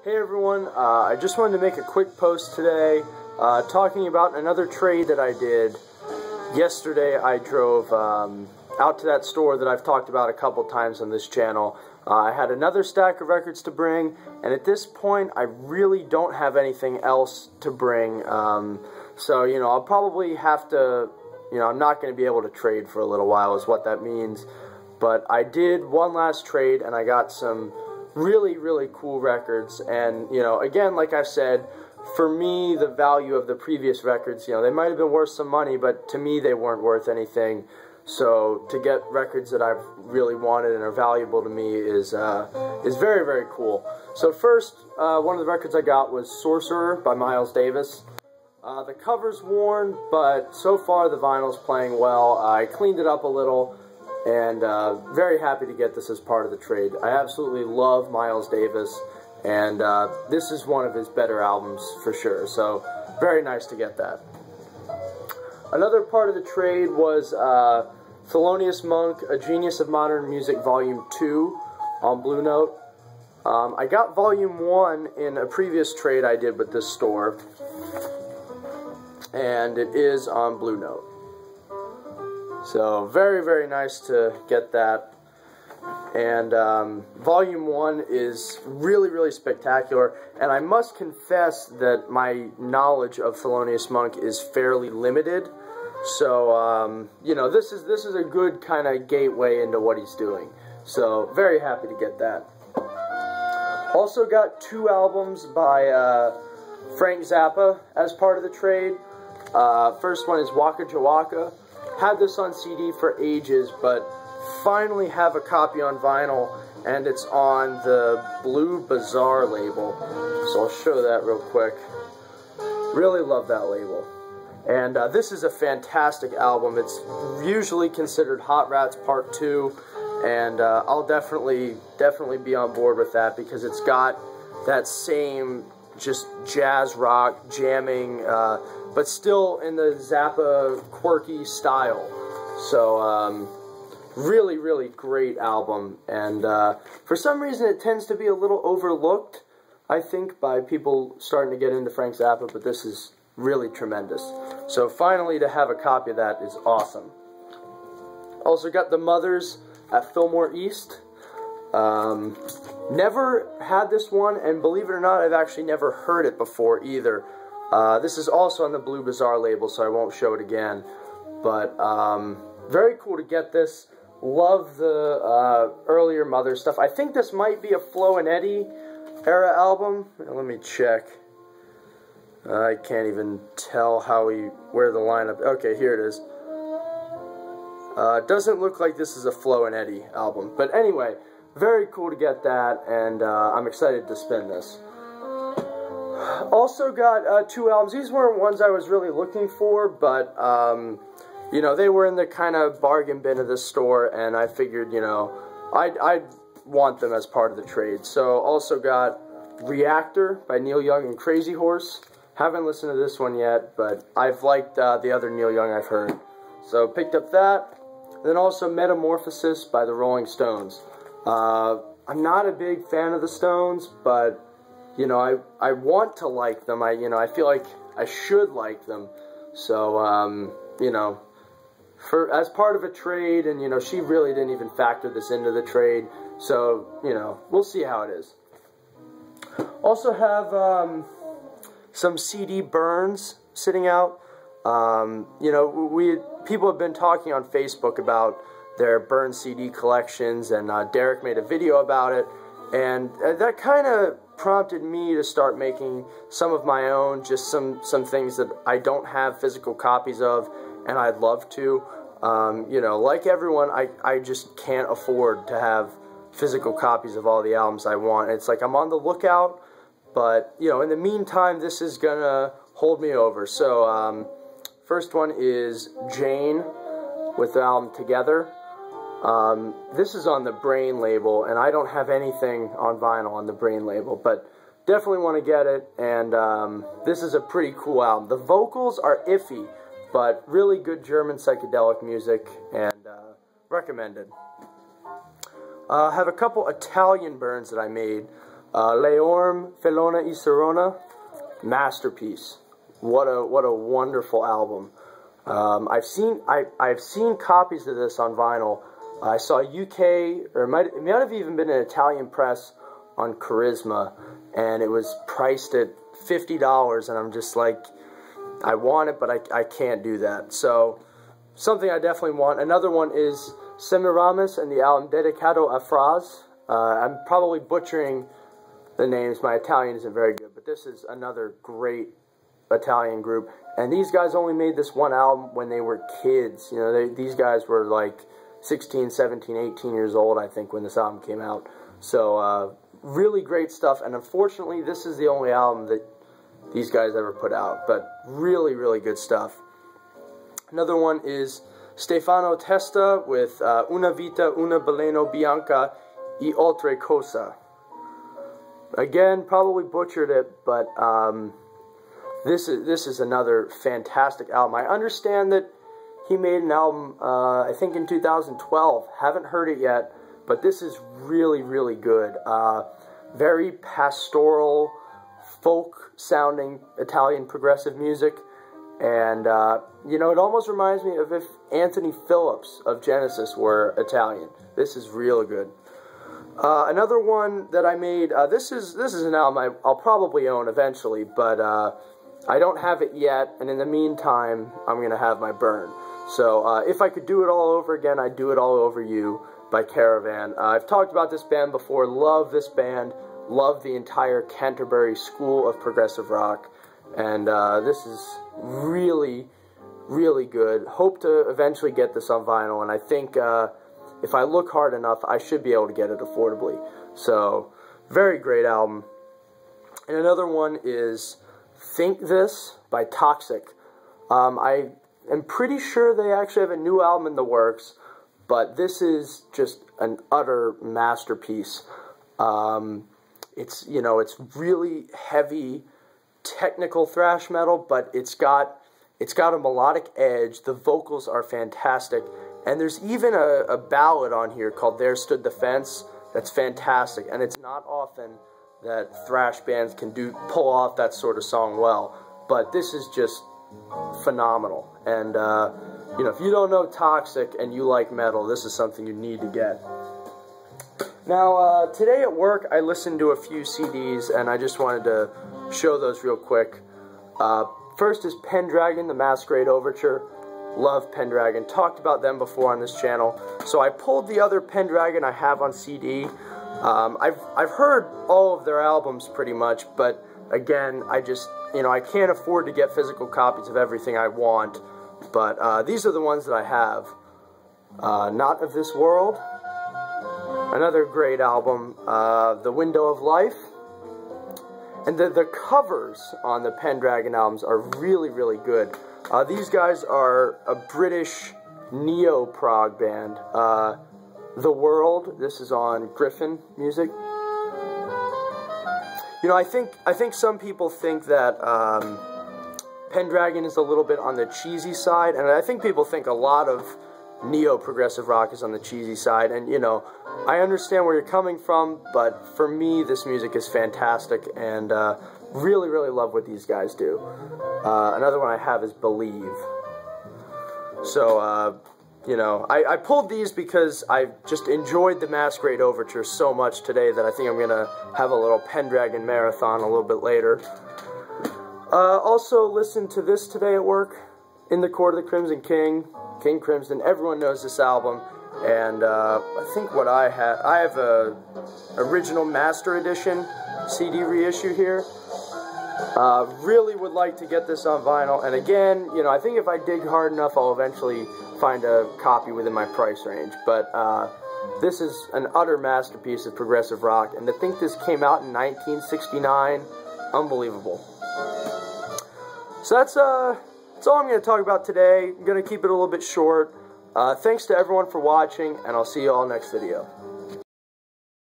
Hey everyone, I just wanted to make a quick post today talking about another trade that I did. Yesterday I drove out to that store that I've talked about a couple times on this channel. I had another stack of records to bring, and at this point I really don't have anything else to bring. So, I'll probably have to, I'm not going to be able to trade for a little while is what that means. But I did one last trade and I got some really cool records, and again, like I've said, for me the value of the previous records, they might have been worth some money, but to me they weren't worth anything. So to get records that I've really wanted and are valuable to me is very cool. So first, one of the records I got was Sorcerer by Miles Davis. The cover's worn, but so far the vinyl's playing well. I cleaned it up a little, and very happy to get this as part of the trade. I absolutely love Miles Davis, and this is one of his better albums for sure, so very nice to get that. Another part of the trade was Thelonious Monk, A Genius of Modern Music Volume 2 on Blue Note. I got Volume 1 in a previous trade I did with this store, and it is on Blue Note. So, very nice to get that. And Volume 1 is really spectacular. And I must confess that my knowledge of Thelonious Monk is fairly limited. So, this is a good kind of gateway into what he's doing. So, very happy to get that. Also got 2 albums by Frank Zappa as part of the trade. First one is Waka Jawaka. Had this on CD for ages, but finally have a copy on vinyl, and it's on the Blue Bazaar label. So I'll show that real quick. Really love that label. And this is a fantastic album. It's usually considered Hot Rats Part 2, and I'll definitely be on board with that, because it's got that same just jazz rock jamming, but still in the Zappa quirky style. So really great album, and for some reason it tends to be a little overlooked, I think, by people starting to get into Frank Zappa, but this is really tremendous. So finally to have a copy of that is awesome. Also got The Mothers at Fillmore East. Never had this one, and believe it or not, I've actually never heard it before either. This is also on the Blue Bazaar label, so I won't show it again. But very cool to get this. Love the earlier Mother stuff. I think this might be a Flo and Eddie era album. Let me check. I can't even tell where the lineup. Okay, here it is. Doesn't look like this is a Flo and Eddie album, but anyway, very cool to get that, and I'm excited to spin this. Also got 2 albums. These weren't ones I was really looking for, but they were in the kind of bargain bin of this store, and I figured, I'd want them as part of the trade. So also got Reactor by Neil Young and Crazy Horse. Haven't listened to this one yet, but I've liked the other Neil Young I've heard. So picked up that. Then also Metamorphosis by the Rolling Stones. I'm not a big fan of the Stones, but I want to like them. I feel like I should like them. So as part of a trade, and she really didn't even factor this into the trade. So we'll see how it is. Also have some CD burns sitting out. People have been talking on Facebook about their burn CD collections, and Derek made a video about it, and that kind of prompted me to start making some of my own, just some things that I don't have physical copies of, and I'd love to. Like everyone, I just can't afford to have physical copies of all the albums I want. It's like I'm on the lookout, but in the meantime, this is gonna hold me over. So first one is Jane with the album Together. This is on the Brain label, and I don't have anything on vinyl on the Brain label, but definitely want to get it, and this is a pretty cool album. The vocals are iffy, but really good German psychedelic music, and recommended. I have a couple Italian burns that I made. Leorm, Felona y Serona, Masterpiece. What a wonderful album. I've seen copies of this on vinyl. I saw UK, or it might have even been an Italian press on Charisma, and it was priced at $50, and I'm just like, I want it, but I can't do that. So, something I definitely want. Another one is Semiramis and the album Dedicado a Fraz. I'm probably butchering the names. My Italian isn't very good, but this is another great Italian group. And these guys only made this one album when they were kids. You know, these guys were like 16, 17, 18 years old, I think, when this album came out. So, really great stuff. And unfortunately, this is the only album that these guys ever put out. But really, really good stuff. Another one is Stefano Testa with Una Vita, Una Baleno Bianca e Oltre Cosa. Again, probably butchered it, but this is another fantastic album. I understand that he made an album, I think in 2012. Haven't heard it yet, but this is really, really good. Very pastoral, folk-sounding Italian progressive music. And, you know, it almost reminds me of if Anthony Phillips of Genesis were Italian. This is real good. Another one that I made, this is an album I'll probably own eventually, but I don't have it yet, and in the meantime, I'm going to have my burn. So, if I could do it all over again, I'd do it all over you by Caravan. I've talked about this band before, love this band, love the entire Canterbury school of progressive rock, and this is really, really good. Hope to eventually get this on vinyl, and I think if I look hard enough, I should be able to get it affordably. So, very great album. And another one is Think This by Toxic. I am pretty sure they actually have a new album in the works, but this is just an utter masterpiece. It's, you know, it's really heavy, technical thrash metal, but it's got a melodic edge. The vocals are fantastic, and there's even a ballad on here called There Stood the Fence that's fantastic, and it's not often that thrash bands can pull off that sort of song well, but this is just phenomenal. And you know, if you don't know Toxic and you like metal, this is something you need to get. Now, today at work, I listened to a few CDs, and I just wanted to show those real quick. First is Pendragon, the Masquerade Overture. Love Pendragon. Talked about them before on this channel. So I pulled the other Pendragon I have on CD. I've heard all of their albums pretty much, but again, I just, you know, I can't afford to get physical copies of everything I want. But these are the ones that I have. Not of This World. Another great album, The Window of Life. And the covers on the Pendragon albums are really, really good. These guys are a British neo-prog band. The World, this is on Griffin Music. You know, I think some people think that Pendragon is a little bit on the cheesy side, and I think people think a lot of neo-progressive rock is on the cheesy side, and, you know, I understand where you're coming from, but for me, this music is fantastic, and really, really love what these guys do. Another one I have is Believe. So, you know, I pulled these because I just enjoyed the Masquerade Overture so much today that I think I'm going to have a little Pendragon marathon a little bit later. Also, listened to this today at work, In the Court of the Crimson King, King Crimson. Everyone knows this album, and I think what I have a original master edition CD reissue here. Really would like to get this on vinyl, and again, you know, I think if I dig hard enough, I'll eventually find a copy within my price range. But this is an utter masterpiece of progressive rock, and to think this came out in 1969, unbelievable. So that's all I'm going to talk about today. I'm going to keep it a little bit short. Thanks to everyone for watching, and I'll see you all next video.